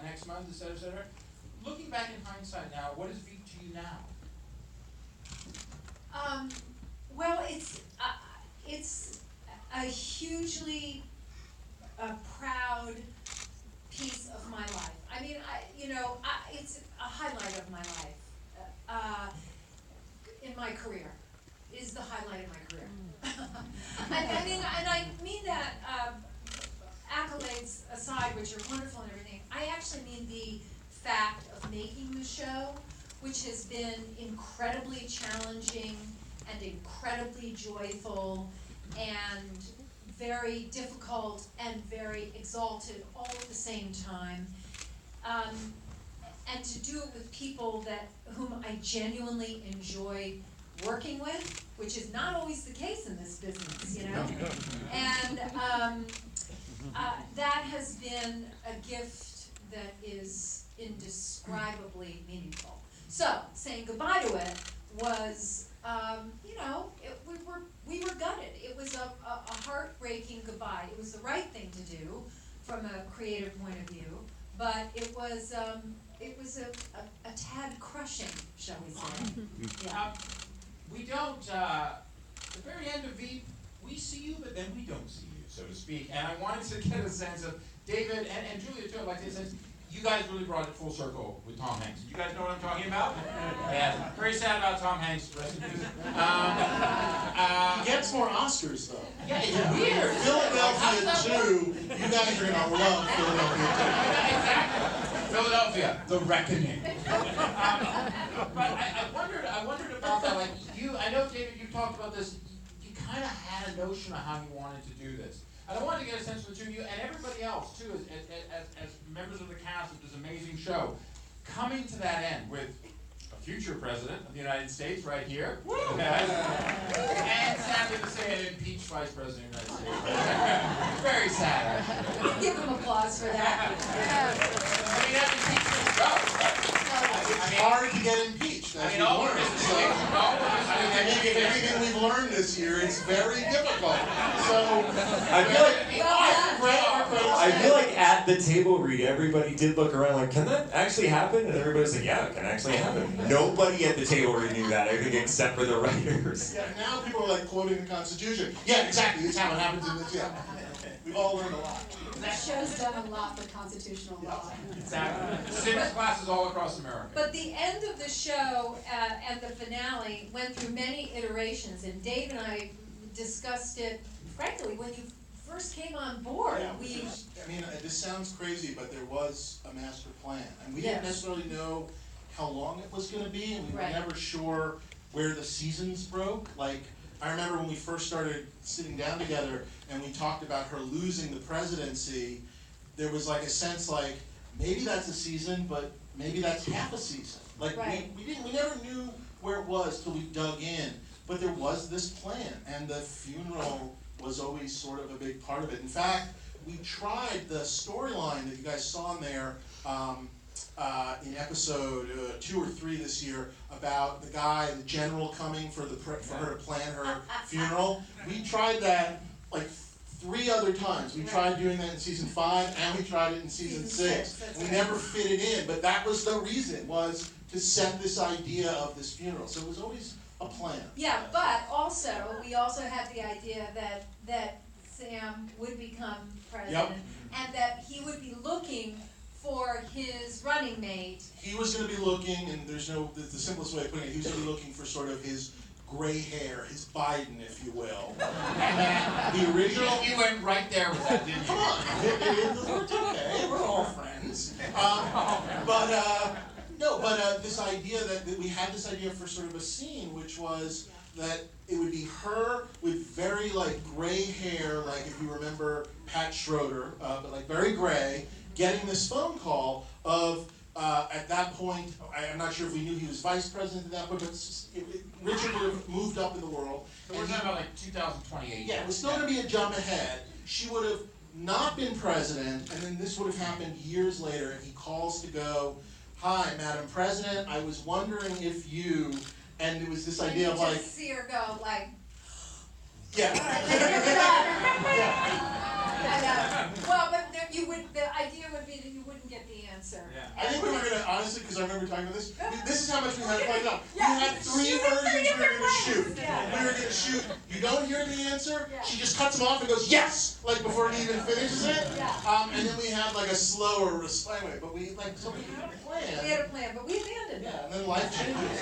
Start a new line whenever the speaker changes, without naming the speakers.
next month, et cetera, et cetera. Looking back in hindsight now, what is Veep to you now?
Well, it's a hugely proud piece of my life. I mean, it's a highlight of my life. In my career, it is the highlight of my career. And I mean that accolades aside, which are wonderful and everything. I actually mean the fact of making the show, which has been incredibly challenging and incredibly joyful and very difficult and very exalted all at the same time. And to do it with people whom I genuinely enjoy working with, which is not always the case in this business, you know? And that has been a gift that is indescribably meaningful. So, saying goodbye to it was, we were gutted. It was a heartbreaking goodbye. It was the right thing to do from a creative point of view, but it was a tad crushing, shall we say. Yeah.
We don't, at the very end of Veep, we see you, but then we don't see you, so to speak. And I wanted to get a sense of, David and Julia too, I'd like to get a sense, you guys really brought it full circle with Tom Hanks. Do you guys know what I'm talking about? Yeah, very sad about Tom Hanks. Rest in peace.
He gets more Oscars, though.
Yeah, it's weird.
Philadelphia 2, you guys are going to love Philadelphia 2.
Exactly. Philadelphia, the reckoning. But I wondered about that. Like I know, David, you talked about this. You kind of had a notion of how you wanted to do this. And I wanted to get a sense from the two of you and everybody else, too, as members of the cast of this amazing show, coming to that end with a future president of the United States right here, and sadly to say, an impeached vice president of the United States. Very sad, actually.
Let's give him applause for that.
I mean, that's impeachment goes.
It's hard to get impeached. Everything we've learned this year, it's very difficult. So
I feel like at the table read, everybody did look around like, can that actually happen? And everybody's like, yeah, it can actually happen. Nobody at the table read knew that, I think, except for the writers.
Yeah, now people are like quoting the Constitution. Yeah, exactly. That's how it happens in this. Yeah, we've all learned a lot.
The show's done a lot for constitutional law.
Exactly. Civics classes all across America.
But the end of the show and the finale went through many iterations, and Dave and I discussed it, frankly, when you first came on board.
Yeah, this sounds crazy, but there was a master plan. And we didn't necessarily know how long it was going to be, and we were never sure where the seasons broke. Like, I remember when we first started sitting down together and we talked about her losing the presidency, there was like a sense like, maybe that's a season, but maybe that's half a season. Like, we never knew where it was till we dug in, but there was this plan, and the funeral was always sort of a big part of it. In fact, we tried the storyline that you guys saw in there in episode 2 or 3 this year about the guy, the general coming for her to plan her funeral. We tried that like 3 other times. We tried doing that in season 5, and we tried it in season 6. We never fit it in, but that was the reason, was to set this idea of this funeral. So it was always a plan.
Yeah, but also, we also had the idea that Sam would become president, and that he would be looking for his running mate.
He was going to be looking, and the simplest way of putting it, he was going to be looking for sort of his gray hair, his Biden, if you will. The original...
You went right there with that, didn't you?
Come on, it's okay, we're all friends. But this idea that we had this idea for sort of a scene, which was that it would be her with very like gray hair, like if you remember Pat Schroeder, but like very gray, getting this phone call of, at that point, I'm not sure if we knew he was vice president at that point, but Richard would have moved up in the world.
So we're talking about like 2028.
Yeah, it was still going to be a jump ahead. She would have not been president, and then this would have happened years later, and he calls to go, "Hi, Madam President, I was wondering if you," and it was this idea of like...
You just see her go like...
Yeah.
Well, but the idea would be that you wouldn't get the answer.
Yeah.
I think we were gonna, honestly, because I remember talking about this, this is how much we had planned out. We
Yeah.
had 3
Shoot it
versions we were
different
gonna shoot.
ways. Yeah.
We were gonna shoot, you don't hear the answer,
Yeah.
she just cuts him off and goes, yes! Like before he even finishes it.
Yeah.
And then we had like a slower response, but we, like, so we had a plan.
We had a plan, but we abandoned it.
Yeah, and then life changes.